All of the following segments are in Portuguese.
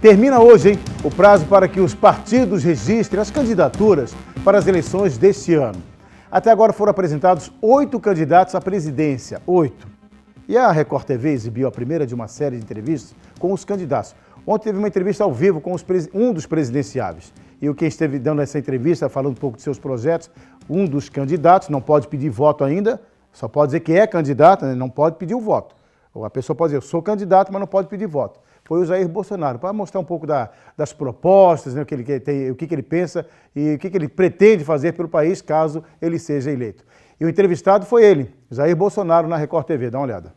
Termina hoje, hein, o prazo para que os partidos registrem as candidaturas para as eleições deste ano. Até agora foram apresentados 8 candidatos à presidência, 8. E a Record TV exibiu a primeira de uma série de entrevistas com os candidatos. Ontem teve uma entrevista ao vivo com um dos presidenciáveis. E quem esteve dando essa entrevista, falando um pouco de seus projetos, um dos candidatos, não pode pedir voto ainda, só pode dizer que é candidato, né? Não pode pedir o voto. A pessoa pode dizer, eu sou candidato, mas não pode pedir voto. Foi o Jair Bolsonaro, para mostrar um pouco das propostas, né, o que ele pensa e o que ele pretende fazer pelo país caso ele seja eleito. E o entrevistado foi ele, Jair Bolsonaro, na Record TV. Dá uma olhada.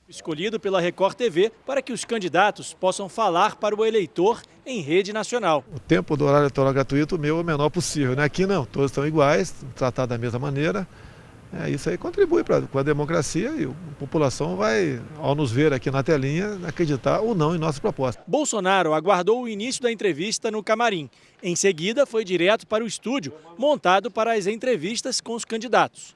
Escolhido pela Record TV para que os candidatos possam falar para o eleitor em rede nacional. O tempo do horário eleitoral gratuito o meu é o menor possível, né? Aqui não, todos estão iguais, tratados da mesma maneira. Isso aí contribui com a democracia e a população vai, ao nos ver aqui na telinha, acreditar ou não em nossa proposta. Bolsonaro aguardou o início da entrevista no camarim. Em seguida, foi direto para o estúdio, montado para as entrevistas com os candidatos.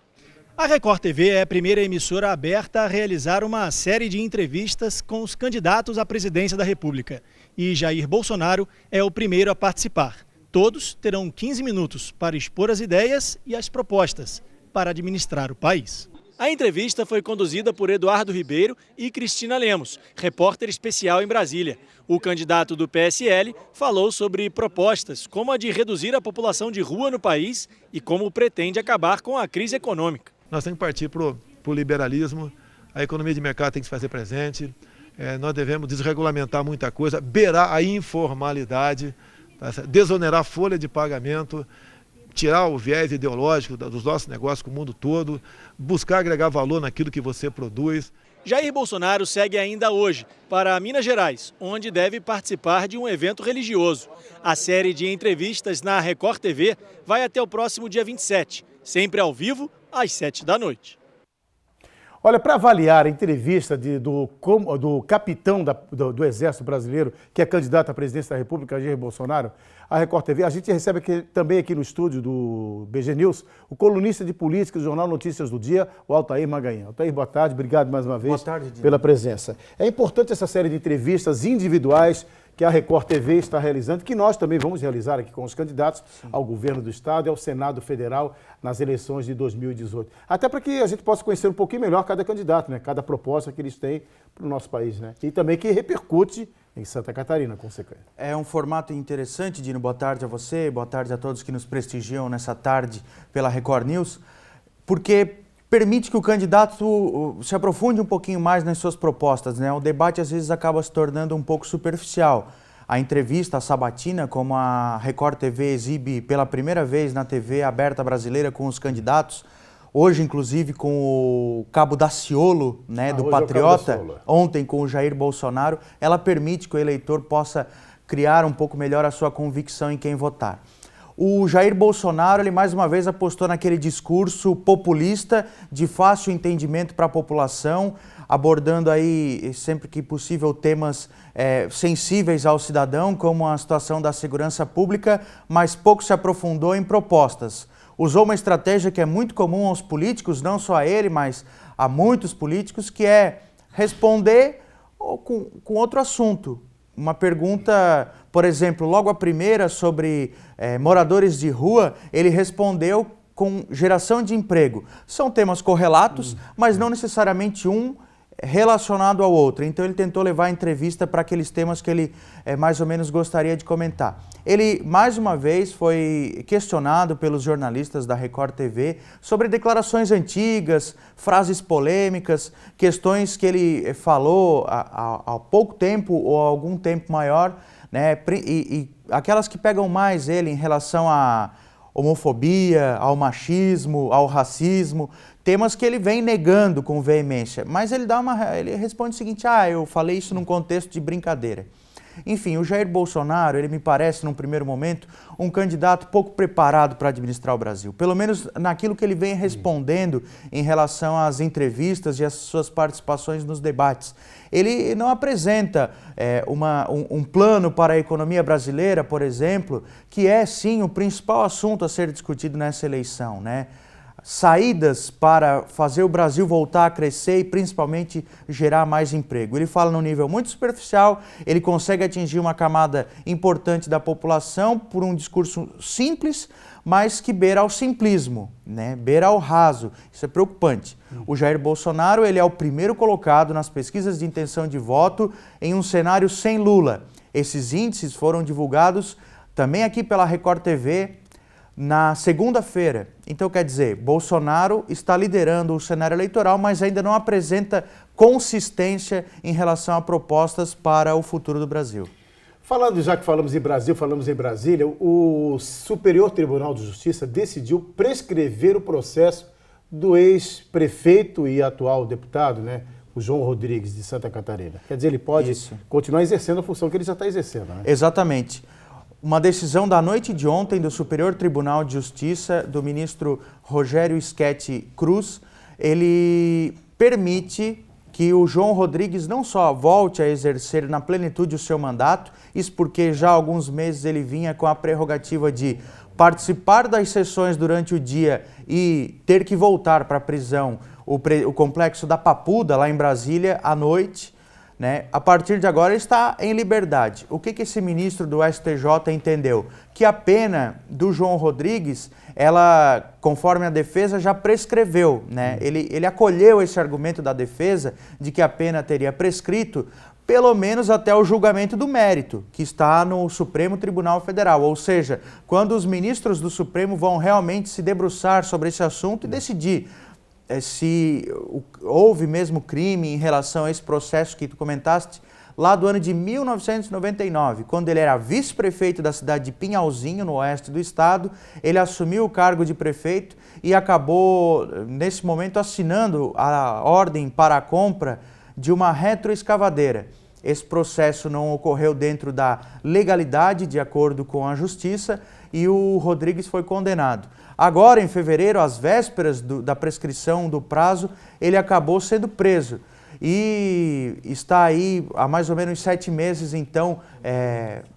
A Record TV é a primeira emissora aberta a realizar uma série de entrevistas com os candidatos à presidência da República. E Jair Bolsonaro é o primeiro a participar. Todos terão 15 minutos para expor as ideias e as propostas para administrar o país. A entrevista foi conduzida por Eduardo Ribeiro e Cristina Lemos, repórter especial em Brasília. O candidato do PSL falou sobre propostas como a de reduzir a população de rua no país e como pretende acabar com a crise econômica. Nós temos que partir para o liberalismo, a economia de mercado tem que se fazer presente, nós devemos desregulamentar muita coisa, beirar a informalidade, desonerar a folha de pagamento, tirar o viés ideológico dos nossos negócios com o mundo todo, buscar agregar valor naquilo que você produz. Jair Bolsonaro segue ainda hoje para Minas Gerais, onde deve participar de um evento religioso. A série de entrevistas na Record TV vai até o próximo dia 27, sempre ao vivo, às 7 da noite. Olha, para avaliar a entrevista do capitão do Exército Brasileiro, que é candidato à presidência da República, Jair Bolsonaro, a Record TV, a gente recebe também aqui no estúdio do BG News, o colunista de política do Jornal Notícias do Dia, o Altair Maganhã. Altair, boa tarde, obrigado mais uma vez pela presença. É importante essa série de entrevistas individuais que a Record TV está realizando, que nós também vamos realizar aqui com os candidatos ao governo do Estado e ao Senado Federal nas eleições de 2018. Até para que a gente possa conhecer um pouquinho melhor cada candidato, né? Cada proposta que eles têm para o nosso país, né? E também que repercute em Santa Catarina, consequência. É um formato interessante, Dino. Boa tarde a você, boa tarde a todos que nos prestigiam nessa tarde pela Record News, porque permite que o candidato se aprofunde um pouquinho mais nas suas propostas, né? O debate às vezes acaba se tornando um pouco superficial. A entrevista, a sabatina, como a Record TV exibe pela primeira vez na TV aberta brasileira com os candidatos, hoje inclusive com o Cabo Daciolo, né, do Patriota, ontem com o Jair Bolsonaro, ela permite que o eleitor possa criar um pouco melhor a sua convicção em quem votar. O Jair Bolsonaro, ele mais uma vez apostou naquele discurso populista de fácil entendimento para a população, abordando aí, sempre que possível, temas sensíveis ao cidadão, como a situação da segurança pública, mas pouco se aprofundou em propostas. Usou uma estratégia que é muito comum aos políticos, não só a ele, mas a muitos políticos, que é responder com outro assunto. Uma pergunta, por exemplo, logo a primeira sobre moradores de rua, ele respondeu com geração de emprego. São temas correlatos, mas não necessariamente um relacionado ao outro. Então ele tentou levar a entrevista para aqueles temas que ele mais ou menos gostaria de comentar. Ele, mais uma vez, foi questionado pelos jornalistas da Record TV sobre declarações antigas, frases polêmicas, questões que ele falou há pouco tempo ou há algum tempo maior, né? E aquelas que pegam mais ele em relação à homofobia, ao machismo, ao racismo, temas que ele vem negando com veemência. Mas ele responde o seguinte: eu falei isso num contexto de brincadeira. Enfim, o Jair Bolsonaro, ele me parece, num primeiro momento, um candidato pouco preparado para administrar o Brasil. Pelo menos naquilo que ele vem respondendo em relação às entrevistas e às suas participações nos debates. Ele não apresenta um plano para a economia brasileira, por exemplo, que é, sim, o principal assunto a ser discutido nessa eleição, né? saídas para fazer o Brasil voltar a crescer e principalmente gerar mais emprego. Ele fala num nível muito superficial, ele consegue atingir uma camada importante da população por um discurso simples, mas que beira ao simplismo, né? Beira ao raso. Isso é preocupante. O Jair Bolsonaro, ele é o primeiro colocado nas pesquisas de intenção de voto em um cenário sem Lula. Esses índices foram divulgados também aqui pela Record TV na segunda-feira. Então, quer dizer, Bolsonaro está liderando o cenário eleitoral, mas ainda não apresenta consistência em relação a propostas para o futuro do Brasil. Já que falamos em Brasil, falamos em Brasília, o Superior Tribunal de Justiça decidiu prescrever o processo do ex-prefeito e atual deputado, né, o João Rodrigues, de Santa Catarina. Quer dizer, ele pode continuar exercendo a função que ele já está exercendo, né? Exatamente. Uma decisão da noite de ontem do Superior Tribunal de Justiça, do ministro Rogério Schetti Cruz, ele permite que o João Rodrigues não só volte a exercer na plenitude o seu mandato, isso porque já há alguns meses ele vinha com a prerrogativa de participar das sessões durante o dia e ter que voltar para a prisão, o complexo da Papuda, lá em Brasília, à noite, né? A partir de agora ele está em liberdade. O que esse ministro do STJ entendeu? Que a pena do João Rodrigues, ela, conforme a defesa, já prescreveu, né? Ele acolheu esse argumento da defesa de que a pena teria prescrito pelo menos até o julgamento do mérito, que está no Supremo Tribunal Federal. Ou seja, quando os ministros do Supremo vão realmente se debruçar sobre esse assunto e decidir se houve mesmo crime em relação a esse processo que tu comentaste, lá do ano de 1999, quando ele era vice-prefeito da cidade de Pinhalzinho, no oeste do estado, ele assumiu o cargo de prefeito e acabou, nesse momento, assinando a ordem para a compra de uma retroescavadeira. Esse processo não ocorreu dentro da legalidade, de acordo com a Justiça, e o Rodrigues foi condenado. Agora, em fevereiro, às vésperas da prescrição do prazo, ele acabou sendo preso. E está aí há mais ou menos 7 meses, então,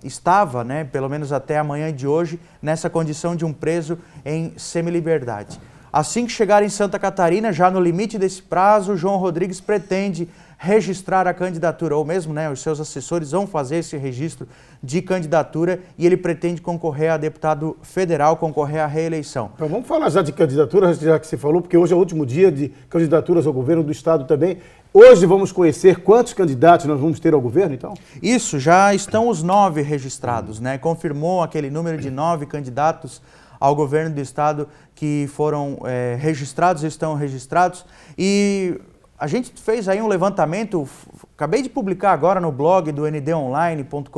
estava, né, pelo menos até amanhã de hoje, nessa condição de um preso em semiliberdade. Assim que chegar em Santa Catarina, já no limite desse prazo, João Rodrigues pretende registrar a candidatura, ou mesmo, né, os seus assessores vão fazer esse registro de candidatura e ele pretende concorrer a deputado federal, concorrer à reeleição. Então vamos falar já de candidatura, já que você falou, porque hoje é o último dia de candidaturas ao governo do estado também. Hoje vamos conhecer quantos candidatos nós vamos ter ao governo, então? Isso, já estão os 9 registrados, né? Confirmou aquele número de 9 candidatos ao governo do estado que foram registrados, estão registrados, e a gente fez aí um levantamento, acabei de publicar agora no blog do ndonline.com.br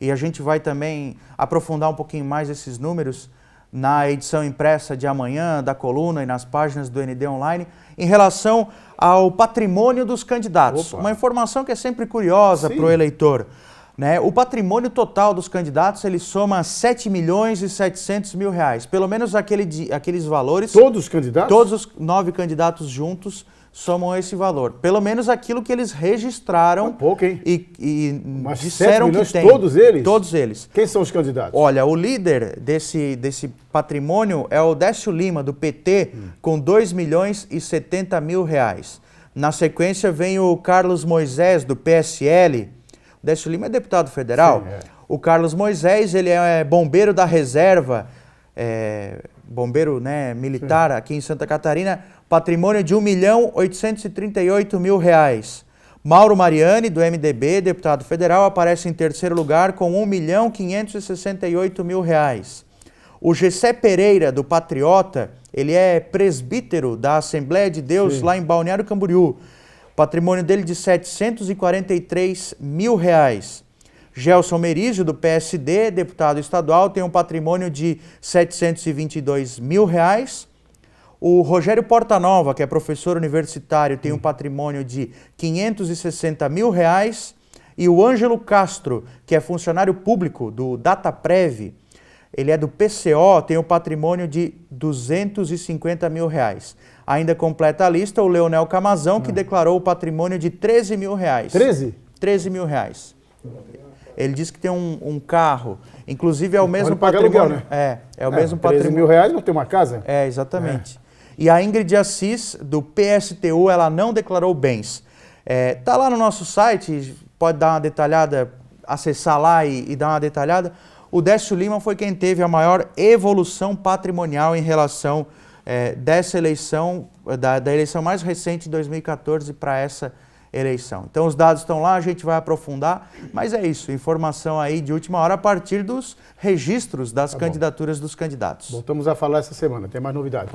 e a gente vai também aprofundar um pouquinho mais esses números na edição impressa de amanhã da coluna e nas páginas do ND Online, em relação ao patrimônio dos candidatos. Opa. Uma informação que é sempre curiosa para o eleitor, né? O patrimônio total dos candidatos, ele soma 7.700.000 reais. Pelo menos aqueles valores... Todos os candidatos? Todos os 9 candidatos juntos somam esse valor. Pelo menos aquilo que eles registraram pouco, hein? e mas disseram 7 milhões, que tem. Todos eles? Todos eles. Quem são os candidatos? Olha, o líder desse patrimônio é o Décio Lima, do PT, com 2.070.000 reais. Na sequência vem o Carlos Moisés, do PSL. O Décio Lima é deputado federal. Sim, O Carlos Moisés, ele é bombeiro da reserva, bombeiro, né, militar, sim, aqui em Santa Catarina, patrimônio de R$ 1.838.000 reais. Mauro Mariani, do MDB, deputado federal, aparece em terceiro lugar com R$ 1.568.000 reais. O Gessé Pereira, do Patriota, ele é presbítero da Assembleia de Deus, sim, lá em Balneário Camboriú. Patrimônio dele de R$ 743.000 reais. Gelson Merizio, do PSD, deputado estadual, tem um patrimônio de R$ 722.000 reais. O Rogério Portanova, que é professor universitário, tem um patrimônio de R$ 560.000 reais. E o Ângelo Castro, que é funcionário público do Dataprev, ele é do PCO, tem um patrimônio de R$ 250.000 reais. Ainda completa a lista o Leonel Camazão, que declarou o patrimônio de R$ 13.000 reais. 13? R$ 13.000 reais. Ele diz que tem um carro, inclusive é o mesmo paga patrimônio. aluguel, né? É o mesmo 13 mil reais não tem uma casa? Exatamente. E a Ingrid Assis, do PSTU, ela não declarou bens. Tá lá no nosso site, pode dar uma detalhada, acessar lá e dar uma detalhada. O Décio Lima foi quem teve a maior evolução patrimonial em relação dessa eleição, da eleição mais recente de 2014 para essa eleição. Então os dados estão lá, a gente vai aprofundar, mas é isso, informação aí de última hora a partir dos registros das candidaturas dos candidatos. Voltamos a falar essa semana, tem mais novidades.